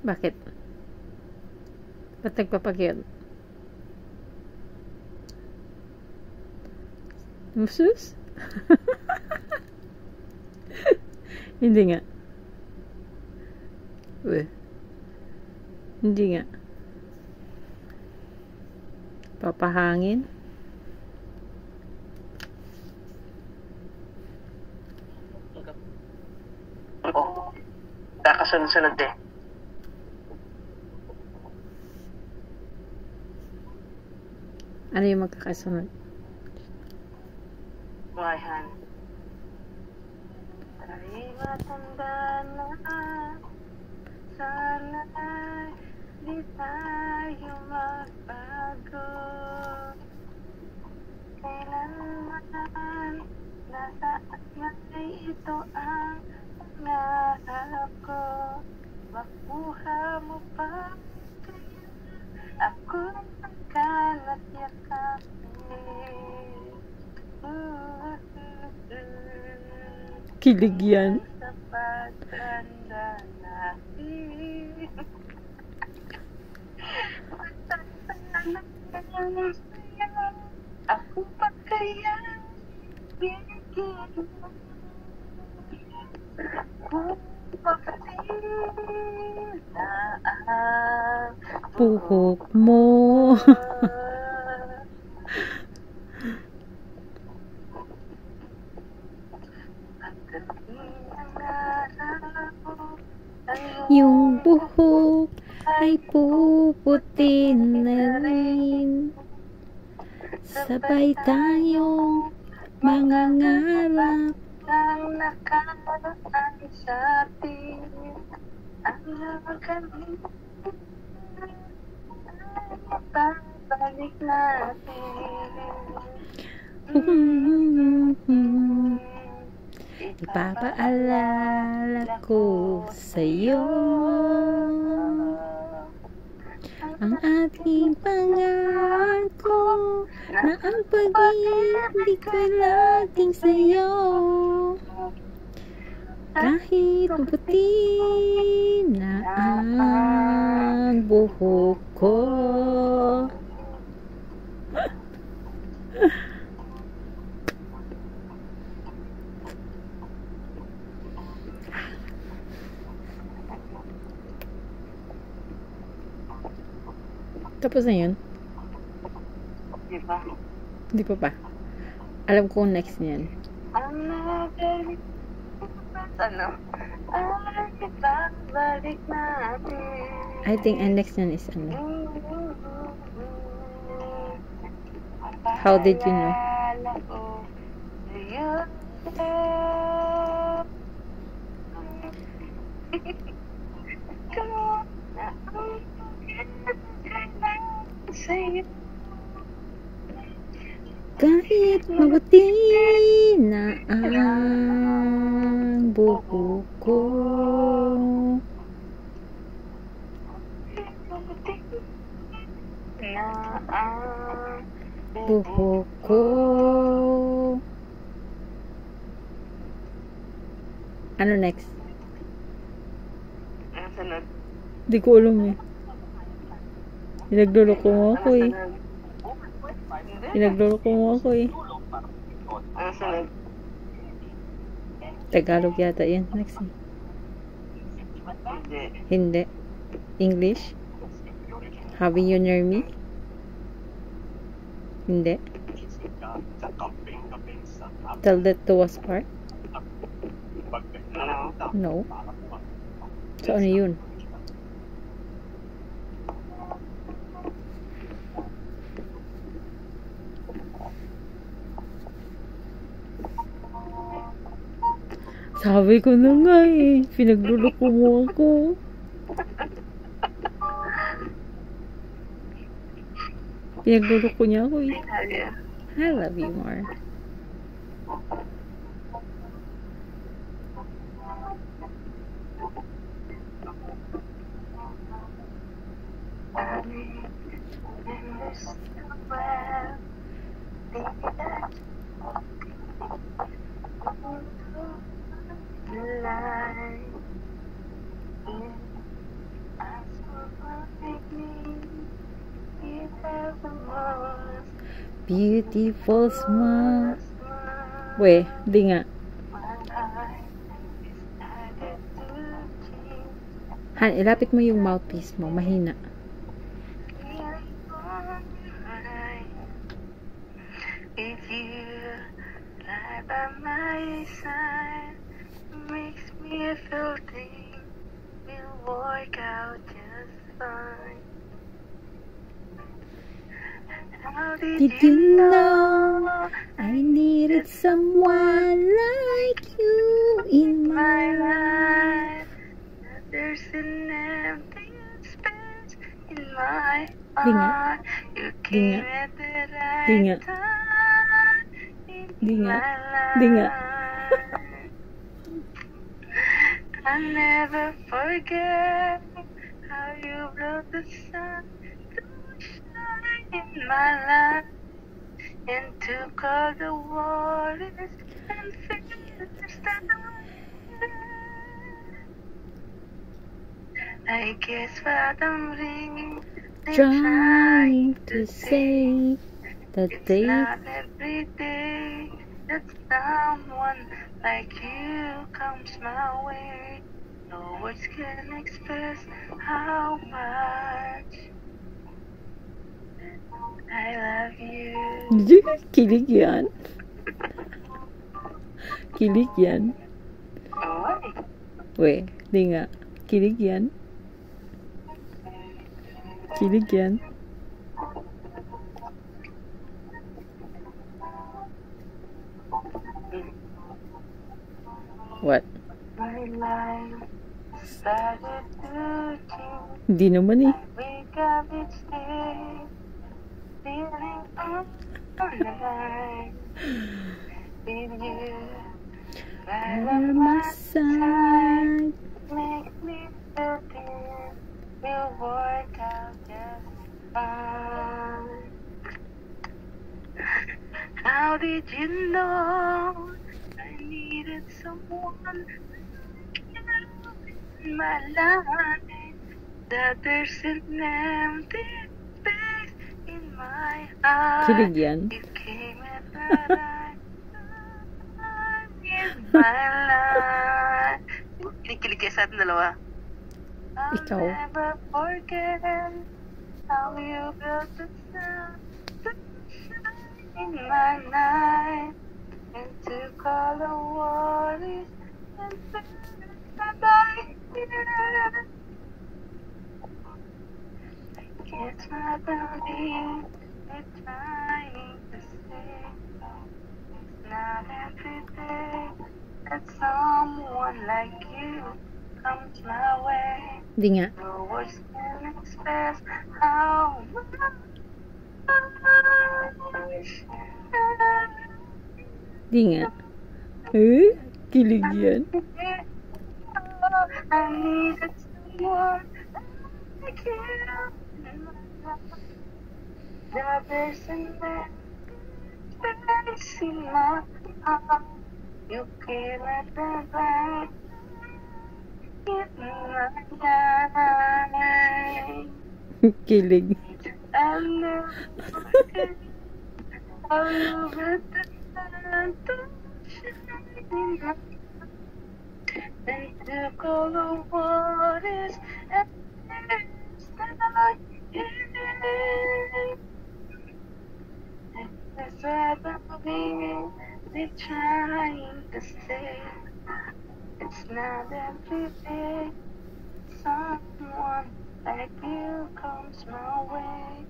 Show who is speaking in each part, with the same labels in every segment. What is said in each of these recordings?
Speaker 1: Bakit? Ba't nagpapakyut? Musus? Hindi nga. Hindi nga. Papahangin?
Speaker 2: Oo. Kakasunod-sunod eh.
Speaker 1: Ano yung magkakasunod?
Speaker 2: Buhayan. Ay matanda na, sana di tayo magbago. Kailanman nasaan may ito ang pangarap ko. Makuha mo pa kaya ako kalat yakapin.
Speaker 1: Kilig yan.
Speaker 2: Sa pagtanda natin. Matatanda na sa'yo. Ako pa kaya bigyan mo. Kung makasin na ang
Speaker 1: Buhok mo. Yung buhok ay puputi na rin. Sabay tayong mangangarap.
Speaker 2: Ang nakaraan sa atin ang magaling babalik natin.
Speaker 1: Ipapaalala ko sa'yo ang ating pangako na ang pag-ibig ko'y laging sa'yo. Kahit maputi na ang buhok ko. Tapos na yun?
Speaker 2: Diba?
Speaker 1: Hindi pa pa. Alam ko next niyan.
Speaker 2: Ang nagalit ano? Ay, ibabalik natin.
Speaker 1: I think ang next niyan is ano? How did you know? Kahit mabuti na ang buhok ko. Buhok ko. Ano next?
Speaker 2: Ano sunod?
Speaker 1: Di ko alam eh. Pinagluloko mo ako eh. Pinagluloko mo ako eh.
Speaker 2: Ano sunod?
Speaker 1: Tagalog yata yan. Next eh.
Speaker 2: Hindi.
Speaker 1: Hindi. English? Having you near me? Hindi. Tell that to us part?
Speaker 2: Ano?
Speaker 1: No. So ano yun? Sabi ko na nga eh. Pinagluloko mo ako. Pinagluloko niya ako eh. I love you more. beautiful smile. Weh, di nga. Han, ilapit mo yung mouthpiece mo. Mahina.
Speaker 2: If you lie by my side, makes me feel things will work out just fine. How
Speaker 1: Did you know I needed someone like you in my life?
Speaker 2: that there's an empty space in my
Speaker 1: Di nga.
Speaker 2: heart? You
Speaker 1: Di
Speaker 2: came
Speaker 1: nga.
Speaker 2: at the
Speaker 1: Di nga.
Speaker 2: right time in
Speaker 1: Di nga.
Speaker 2: my
Speaker 1: Di nga.
Speaker 2: life. I'll never forget how you brought the sun to shine in my life and took all the waters and fears that I guess what I'm really
Speaker 1: Trying to say that
Speaker 2: it's
Speaker 1: they
Speaker 2: not every day that someone like you comes my way. No words can express how much I love you.
Speaker 1: Kilig yan. Kilig yan.
Speaker 2: Oh,
Speaker 1: Weh, di nga. Kilig yan. Kilig yan. What?
Speaker 2: my life started to change.
Speaker 1: Hindi naman eh.
Speaker 2: Wake up each day, feeling alive. With you right
Speaker 1: By
Speaker 2: on
Speaker 1: my
Speaker 2: my
Speaker 1: side.
Speaker 2: make me feel things will work out just fine. How did you know I needed someone in my life? That there's an empty space in my heart.
Speaker 1: Kilig yan.
Speaker 2: You came at the right time in my life. Kinikilig kayo sa ating dalawa.
Speaker 1: Ikaw.
Speaker 2: I'll never forget how you built the sun to shine in my life and took all the worries and fears that I fear. Guess my belief is trying to say it's not every day that someone like you comes my way.
Speaker 1: Di nga.
Speaker 2: No words can express how much
Speaker 1: Di nga. Eh? Kilig yan.
Speaker 2: I needed someone like you. The person that space in my heart. You came at the right in my life.
Speaker 1: Kilig.
Speaker 2: I'll never forget how you brought the sun to shine in my life. And took all the waters and fears that I had. That's what I'm really trying to say. It's not every day someone like you comes my way.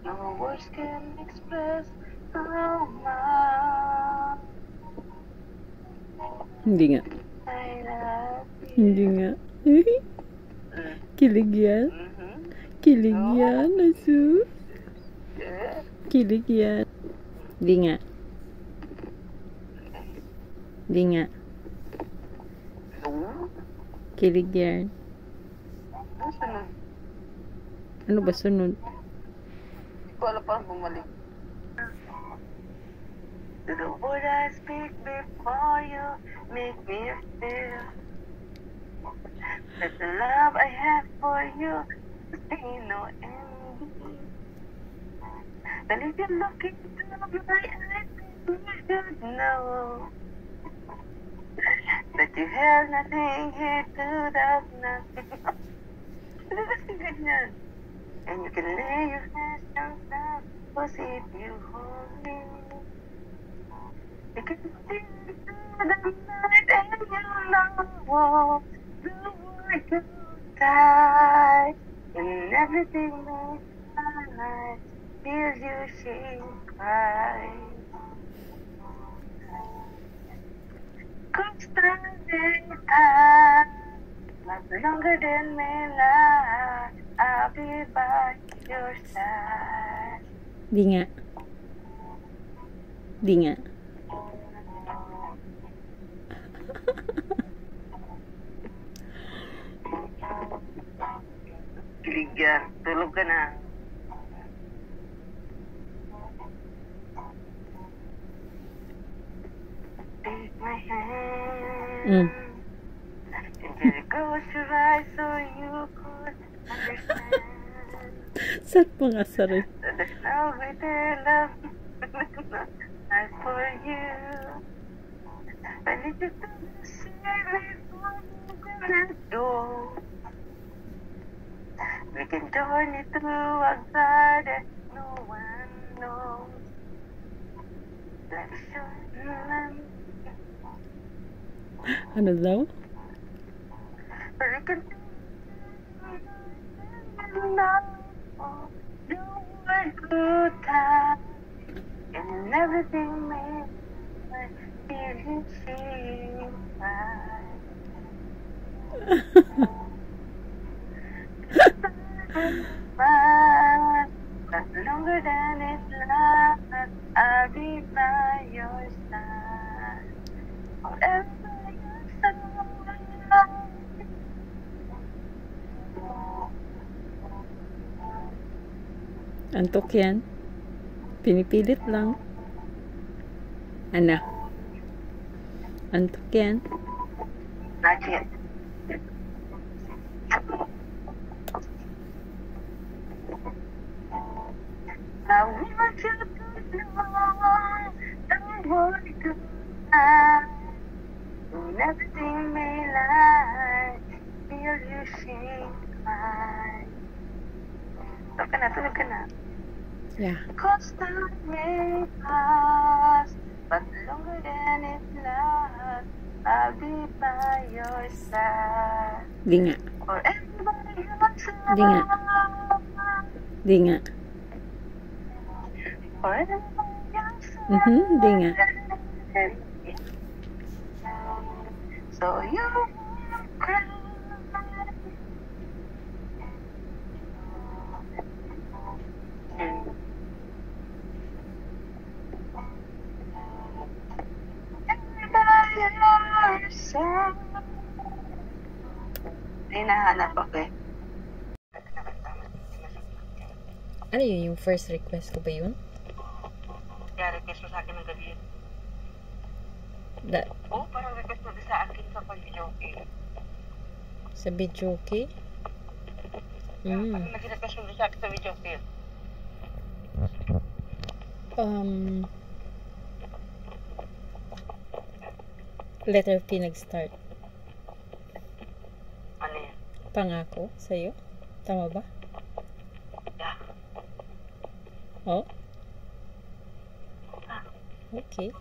Speaker 2: No words can express how much
Speaker 1: Hindi nga.
Speaker 2: I love you.
Speaker 1: Hindi nga. Kilig yan. Kilig yan, Asu. Kilig yan. Di nga. Di nga. Kilig yan. Ano ba sunod?
Speaker 2: Hindi ko alam pa bumalik. The word I speak before you make me feel that the love I have for you ain't no ending. That if you look into my eyes, you should know that you have nothing here to doubt nothing. Kasi ganyan. And you can lay your hands down, cause if you hold me, you can see through the night and you know the world goes tight and everything makes right. Feels you shake cry. Constant time, much longer than my life. I'll be by your side.
Speaker 1: Di nga. Di nga.
Speaker 2: Ligan, tulog ka na. Take my hand. Until it goes to rise so you could understand.
Speaker 1: Saan pa nga, sorry?
Speaker 2: So there's no greater love as for you. But it's just to say before you can let go. We can journey through a garden no one knows. Let's show them.
Speaker 1: Ano daw?
Speaker 2: But we can know the word good time and everything made my feelings seem right. But longer than it lasts, I'll be by your side. Forever you're so alive.
Speaker 1: Antok yan. Pinipilit lang. Ano? Antok yan.
Speaker 2: Not yet. I want you to know the world goes by and everything may lie. Feel you shake mine. Tulog ka na.
Speaker 1: Yeah.
Speaker 2: Cause time may pass, but longer than it lasts, I'll be by your side.
Speaker 1: Di nga.
Speaker 2: Forever your side.
Speaker 1: Di nga. Di nga.
Speaker 2: Forever your side.
Speaker 1: Di nga.
Speaker 2: So you cry. Hinahanap ako eh.
Speaker 1: Ano yun? Yung first request ko ba yun?
Speaker 2: Kaya request mo sa akin ng gabi yun. Oo, parang request mo din sa akin sa pag-videoke.
Speaker 1: Sa videoke?
Speaker 2: Parang nag-request mo din sa akin sa videoke yun.
Speaker 1: Letter P nag-start.
Speaker 2: Ano yan?
Speaker 1: Pangako sa'yo? Tama ba?
Speaker 2: Yeah.
Speaker 1: Oh? Okay.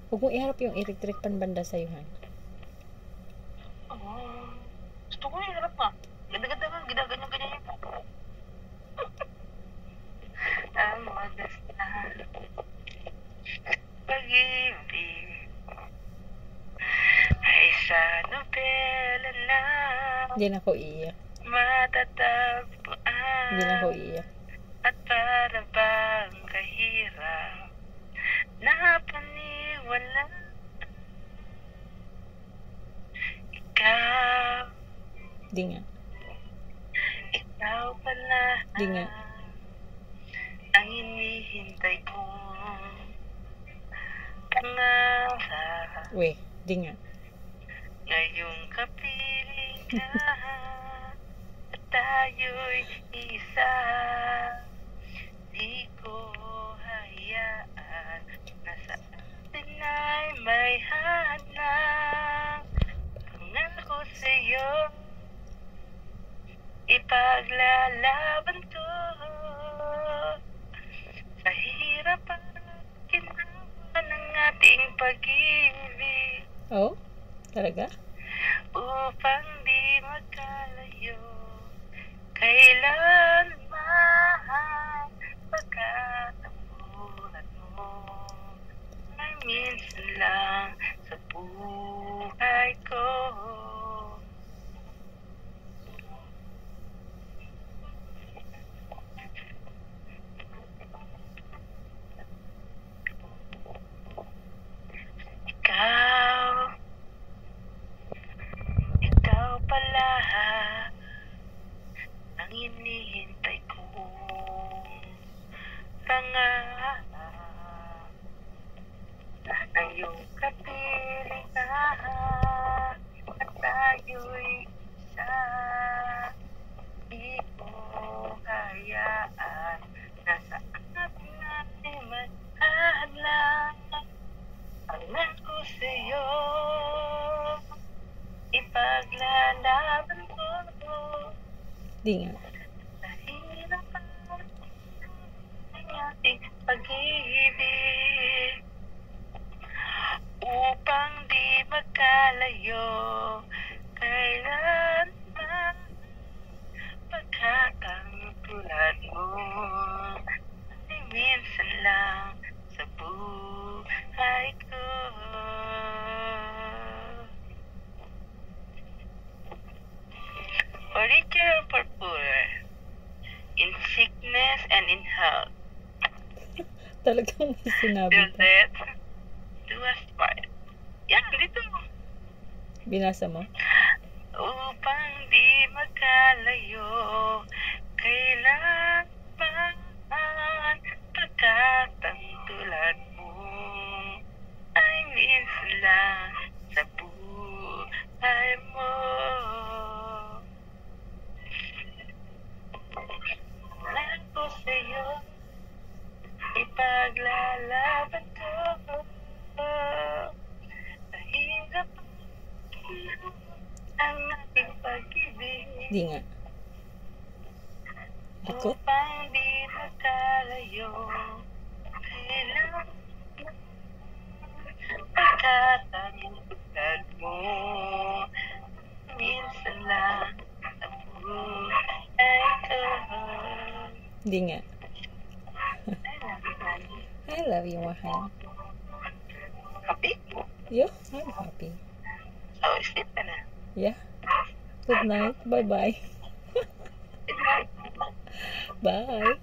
Speaker 1: Huwag mong iharap yung electric pan banda sa'yo, ha?
Speaker 2: Gusto ko yung harap nga. Ganda-ganda nga, ginaganyan-ganyan yung po. Ang magastan pag-ibig ay sa nobela na
Speaker 1: Hindi na ako iiyak.
Speaker 2: matatagpuan.
Speaker 1: Hindi na ako iiyak.
Speaker 2: At para bang kahirap na paniwala.
Speaker 1: Di nga.
Speaker 2: Ikaw pala
Speaker 1: Di nga.
Speaker 2: ang hinihintay kong pangarap.
Speaker 1: Weh, di nga.
Speaker 2: Ngayong kapiling ka at tayo'y isa. Di ko hayaan na sa atin ay may hadlang. Pangako sa'yo, ipaglalaban to. Sa hirap at ginawa ng ating pag-ibig,
Speaker 1: Oh? Talaga?
Speaker 2: upang di magkalayo kailanman. Pagkat ang tulad mo ay minsan lang sa buhay ko. Ikaw pala ang hinihintay kong pangarap. Ngayong kapiling ka at tayo'y isa. Di ko hayaan na sa atin ay magkahadlang. Pangako sa'yo, ipaglalaban ko.
Speaker 1: Di nga.
Speaker 2: Sa hirap ang ating pag-ibig, upang di magkalayo kailanman. Pagkat ang tulad mo ay minsan lang sa buhay ko. For richer or for poorer, in sickness and in health,
Speaker 1: Talagang may sinabi
Speaker 2: till
Speaker 1: ka.
Speaker 2: death do us part. Yan, dito.
Speaker 1: Binasa mo?
Speaker 2: Upang di magkalayo kailanman. Pagkat ang tulad mo ay minsan lang sa buhay mo. Pangako sa'yo, ipaglalaban ko. Sa hirap ang ating pag-ibig,
Speaker 1: Di nga. Ako?
Speaker 2: upang di magkalayo kailanman. Pagkat ang tulad mo minsan lang sa buhay ko.
Speaker 1: Di nga. I love you, mahal.
Speaker 2: Happy?
Speaker 1: Yo, I'm happy.
Speaker 2: Oh, sleep ka na.
Speaker 1: Yeah. Good night. Bye-bye.
Speaker 2: Good night.
Speaker 1: Bye.